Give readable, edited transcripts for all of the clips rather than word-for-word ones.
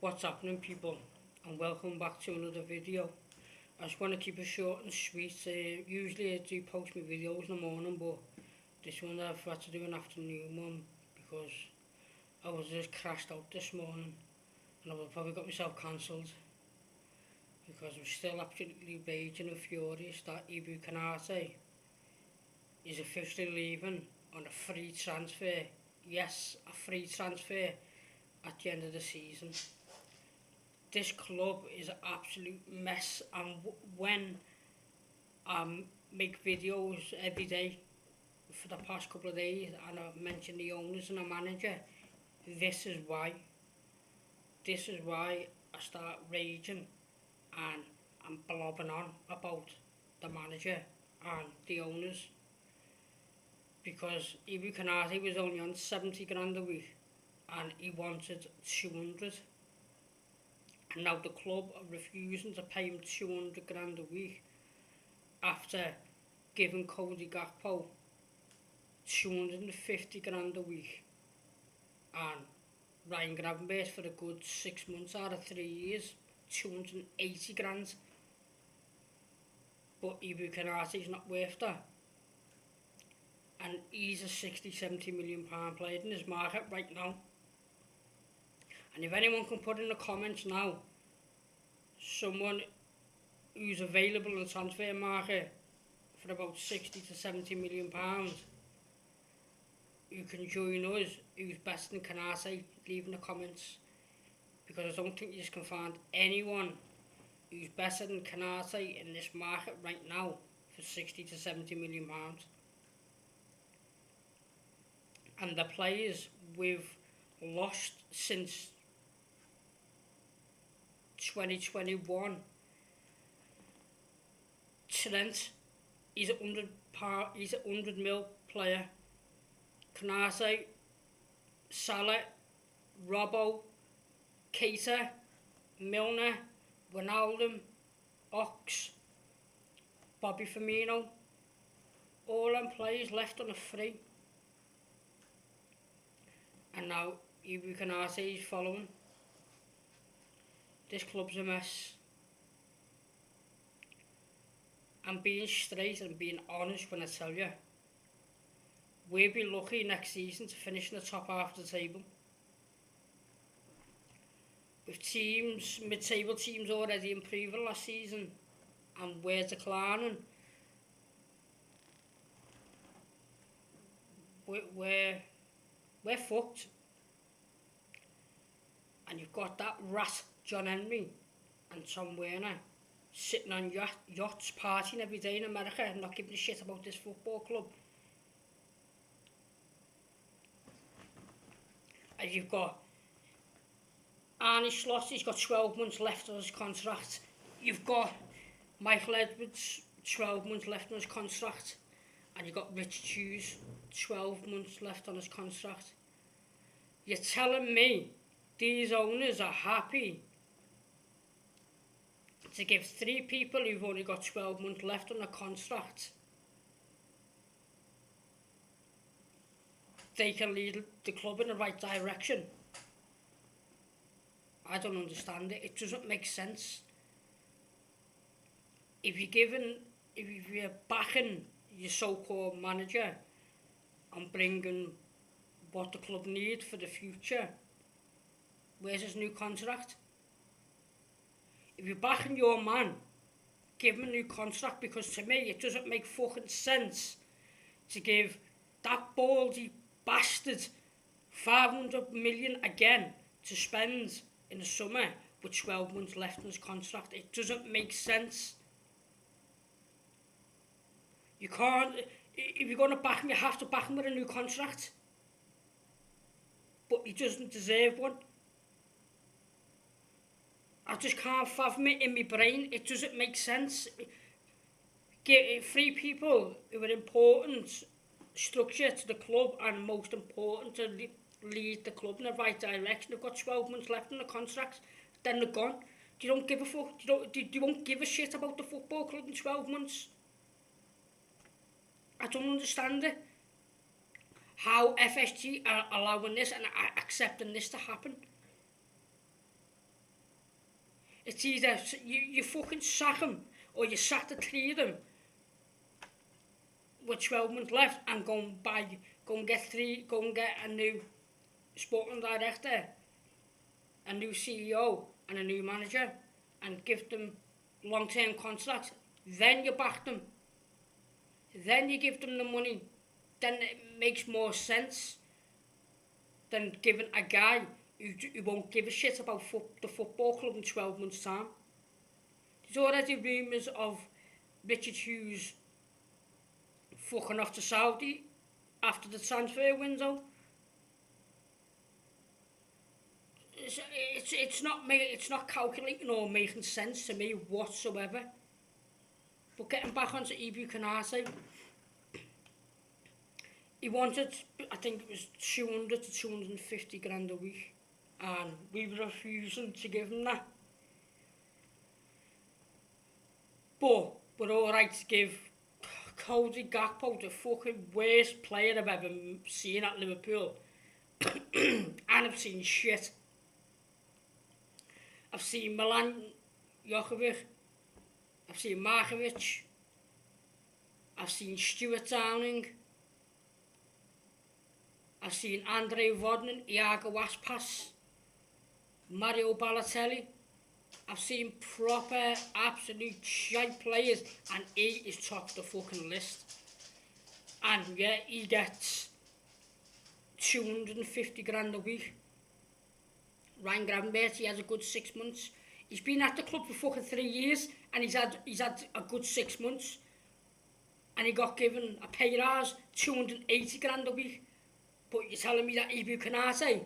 What's happening, people, and welcome back to another video. I just want to keep it short and sweet. Usually I do post my videos in the morning, but this one I've had to do an afternoon one because I was just crashed out this morning and I've probably got myself cancelled because I'm still absolutely raging and furious that Konate is officially leaving on a free transfer. Yes, a free transfer at the end of the season. This club is an absolute mess, and when I make videos every day for the past couple of days and I mention the owners and the manager, this is why. This is why I start raging and I'm blobbing on about the manager and the owners, because Konate was only on 70 grand a week and he wanted 200. And now the club are refusing to pay him 200 grand a week after giving Cody Gakpo 250 grand a week and Ryan Gravenberch for a good 6 months out of 3 years, 280 grand. But Konate is not worth that. And he's a 60-70 million pound player in this market right now. And if anyone can put in the comments now, someone who's available in the transfer market for about 60-70 million pounds, who can join us, who's best in Konate, leave in the comments, because I don't think you can find anyone who's better than Konate in this market right now for 60-70 million pounds. And the players we've lost since 2021. Rant, he's a 100 mil player. Konate, Salah, Robbo, Keita, Milner, Wijnaldum, Ox, Bobby Firmino, all them players left on a free. And now Konate is following. This club's a mess. I'm being straight and being honest when I tell you, we'll be lucky next season to finish in the top half of the table. With teams, mid-table teams already improving last season and we're declining, we're fucked. And you've got that rat John Henry and Tom Werner sitting on yachts partying every day in America and not giving a shit about this football club. And you've got Arne Slot, he's got 12 months left on his contract. You've got Michael Edwards, 12 months left on his contract. And you've got Rich Hughes, 12 months left on his contract. You're telling me these owners are happy to give 3 people who've only got 12 months left on their contract, they can lead the club in the right direction? I don't understand it. It doesn't make sense. If you're backing your so-called manager and bringing what the club need for the future, where's his new contract? If you're backing your man, give him a new contract, because to me it doesn't make fucking sense to give that baldy bastard 500 million again to spend in the summer with 12 months left in his contract. It doesn't make sense. You can't, if you're going to back him, you have to back him with a new contract. But he doesn't deserve one. I just can't fathom it in my brain. It doesn't make sense. Get 3 people who are important structure to the club and most important to lead the club in the right direction. They've got 12 months left in the contract, then they're gone. You don't give a fuck. You won't give a shit about the football club in 12 months. I don't understand it. How FSG are allowing this and accepting this to happen. It's either you fucking sack him or you sack the three of them with 12 months left and go and get a new sporting director, a new CEO and a new manager and give them long-term contracts. Then you back them. Then you give them the money. Then it makes more sense than giving a guy who won't give a shit about the football club in 12 months' time. There's already rumours of Richard Hughes fucking off to Saudi after the transfer window. It's not calculating or making sense to me whatsoever. But getting back onto Konate, he wanted, I think it was 200 to 250 grand a week, and we were refusing to give him that. But we're alright to give Cody Gakpo, the fucking worst player I've ever seen at Liverpool, and I've seen shit. I've seen Milan Jokovic, I've seen Markovic, I've seen Stuart Downing, I've seen Andre Vodnin, Iago Aspas, Mario Balotelli. I've seen proper, absolute shite players, and he is top of the fucking list. And yeah, he gets 250 grand a week. Ryan Gravenberch, he has a good 6 months. He's been at the club for fucking 3 years, and he's had a good 6 months. And he got given a pay rise, 280 grand a week. But you're telling me that Konate,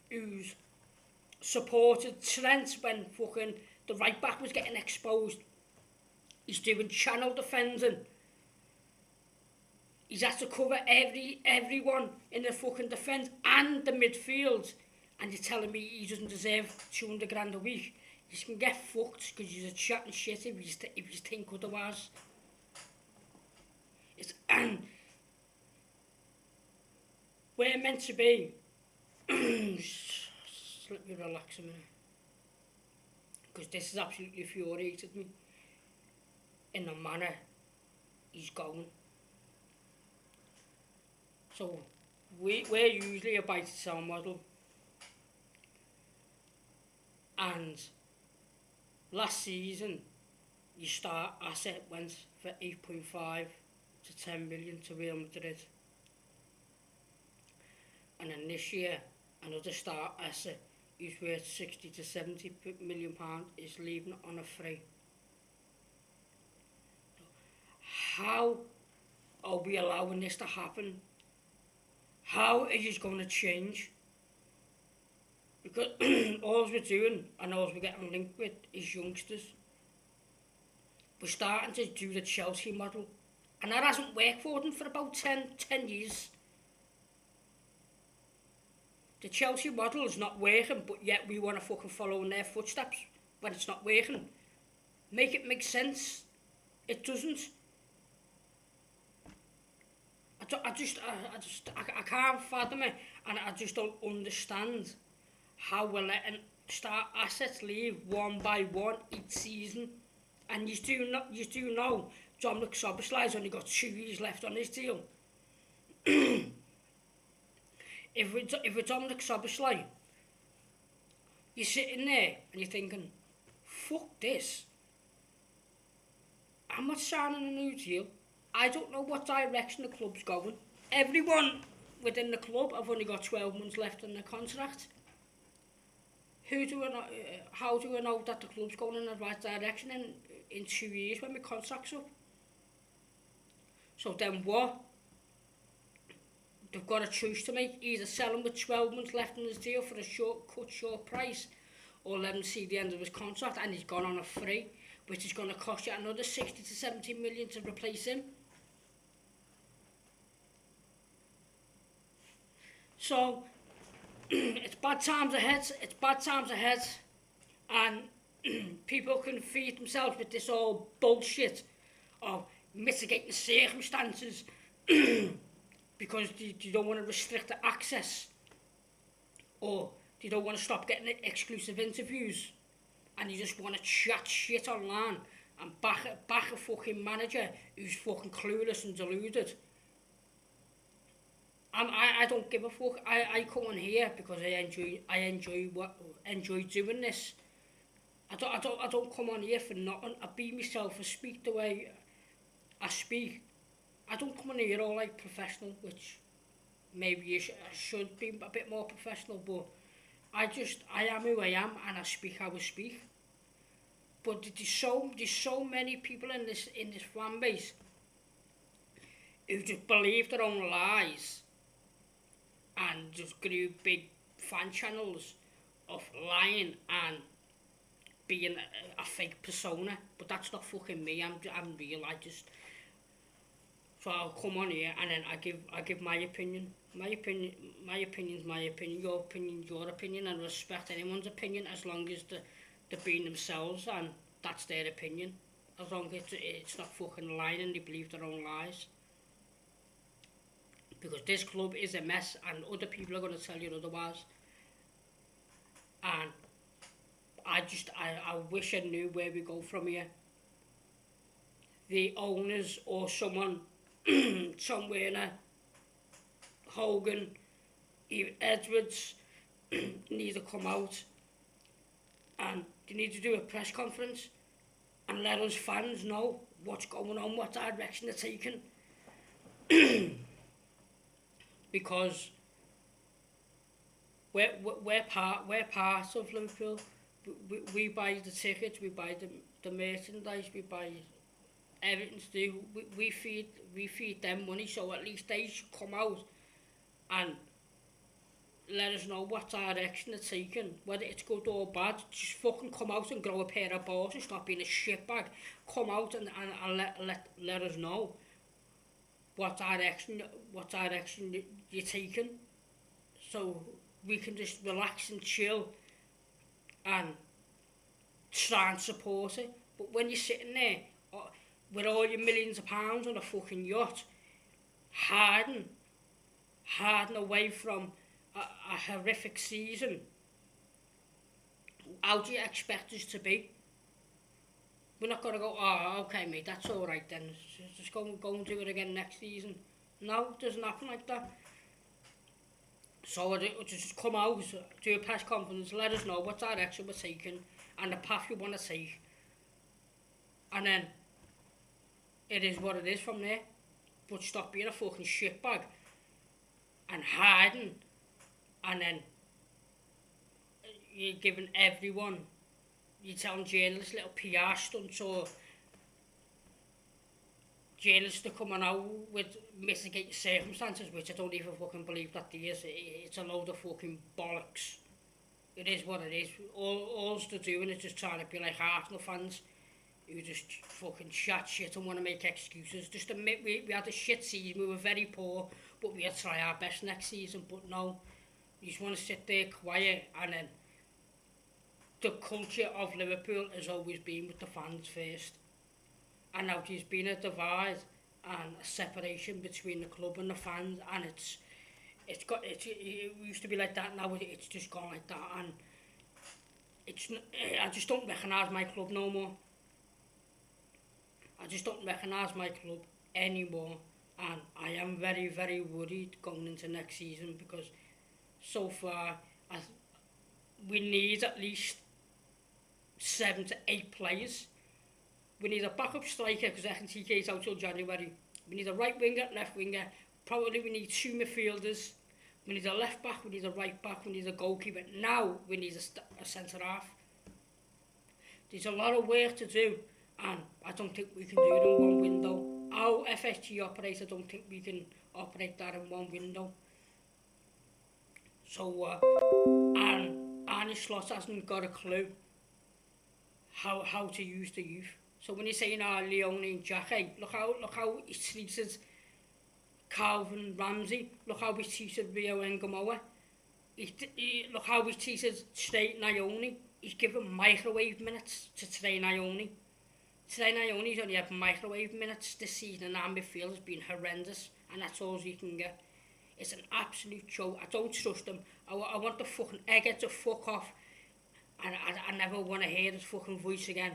who's supported Trent when fucking the right back was getting exposed, he's doing channel defending. He's had to cover everyone in the fucking defence and the midfield, and you're telling me he doesn't deserve 200 grand a week? You can get fucked because you're chatting shit if you think otherwise. We're meant to be. Let me relax a minute, because this has absolutely infuriated me in the manner he's going. So we're usually a buy to sell model, and last season your star asset went for 8.5 to 10 million to Real Madrid, and then this year another star asset who's worth 60 to 70 million pound is leaving on a free. How are we allowing this to happen? How is it going to change? Because all we're doing and all we're getting linked with is youngsters. We're starting to do the Chelsea model, and that hasn't worked for them for about 10 years. The Chelsea model is not working, but yet we want to fucking follow in their footsteps when it's not working. Make it make sense. It doesn't. I can't fathom it, and I just don't understand how we're letting star assets leave one by one each season. And you do know Dominic Szoboszlai's only got 2 years left on his deal. If we're Dominic Szoboszlai, you're sitting there and you're thinking, fuck this. I'm not signing a new deal. I don't know what direction the club's going. Everyone within the club have only got 12 months left in their contract. How do I know that the club's going in the right direction in 2 years when my contract's up? So then what? They've got a choice to make. Either sell him with 12 months left in his deal for a short price, or let him see the end of his contract and he's gone on a free, which is going to cost you another 60 to 70 million to replace him. So it's bad times ahead, and people can feed themselves with this all bullshit of mitigating circumstances because they don't want to restrict the access, or they don't want to stop getting exclusive interviews, and you just want to chat shit online and back a fucking manager who's fucking clueless and deluded. I don't give a fuck. I come on here because I enjoy doing this. I don't come on here for nothing. I be myself. I speak the way I speak. I don't come on here all like professional, which maybe I should be a bit more professional, but I am who I am and I speak how I speak. But there's so many people in this fan base who just believe their own lies and just grew big fan channels of lying and being a fake persona. But that's not fucking me. I'm real. So I'll come on here and then I give my opinion. My opinion's my opinion. Your opinion's your opinion, and respect anyone's opinion as long as they're being themselves and that's their opinion. As long as it's not fucking lying and they believe their own lies. Because this club is a mess and other people are going to tell you otherwise. And I wish I knew where we go from here. The owners or someone, Tom Werner, Hogan, even Edwards, need to come out and they need to do a press conference and let us fans know what's going on, what direction they're taking. Because we're part of Liverpool. We buy the tickets, we buy the merchandise, we buy everything to do. We feed them money, so at least they should come out and let us know what direction they're taking, whether it's good or bad. Just fucking come out and grow a pair of balls and stop being a shitbag. Come out and let us know what direction you're taking, so we can just relax and chill and try and support it. But when you're sitting there with all your millions of pounds on a fucking yacht, hiding away from a horrific season, how do you expect us to be? We're not going to go, oh, okay, mate, that's all right then. Just go and do it again next season. No, it doesn't happen like that. So just come out, do a press conference, let us know what direction we're taking and the path you want to take. And then it is what it is from there. But stop being a fucking shitbag and hiding. And then you're giving everyone, you're telling journalists little PR stunts or journalists are coming out with mitigating circumstances, which I don't even fucking believe that there is. It's a load of fucking bollocks. It is what it is. All they're doing is just trying to be like Arsenal fans who just fucking chat shit and want to make excuses. Just admit we had a shit season, we were very poor, but we'll try our best next season. But no, you just want to sit there quiet, and then the culture of Liverpool has always been with the fans first. And now there's been a divide and a separation between the club and the fans, and it used to be like that. Now it's just gone like that, and I just don't recognise my club no more. I just don't recognise my club anymore, and I am very, very worried going into next season, because so far we need at least 7 to 8 players. We need a backup striker because TK's out till January. We need a right winger, left winger. Probably we need 2 midfielders. We need a left back, we need a right back, we need a goalkeeper. Now we need a centre half. There's a lot of work to do, and I don't think we can do it in one window. How FSG operates, I don't think we can operate that in one window. So, and Arne Slot hasn't got a clue how to use the youth. So when you're saying, Leone and Jackie, look how he treated Calvin Ramsey, look how he treated Rio Ngamoa, look how he treated Trey Nyoni. He's given microwave minutes to Trey Nyoni. Trey Nyoni's only had microwave minutes this season, and our midfield has been horrendous, and that's all he can get. It's an absolute joke. I don't trust him. I want the fucking egghead to fuck off. And I never want to hear his fucking voice again.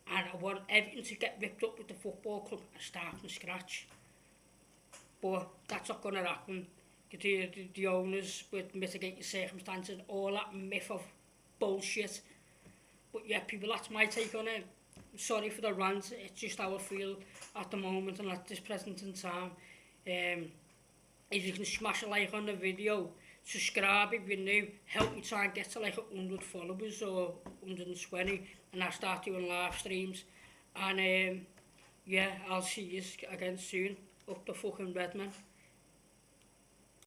And I want everything to get ripped up with the football club and start from scratch. But that's not going to happen. The owners with mitigating circumstances, all that myth of bullshit. But yeah, people, that's my take on it. Sorry for the rant, it's just how I feel at the moment and at this present in time. If you can smash a like on the video, subscribe if you're new, help me try and get to like 100 followers or 120, and I'll start doing live streams. And yeah, I'll see you again soon. Up the fucking Redman.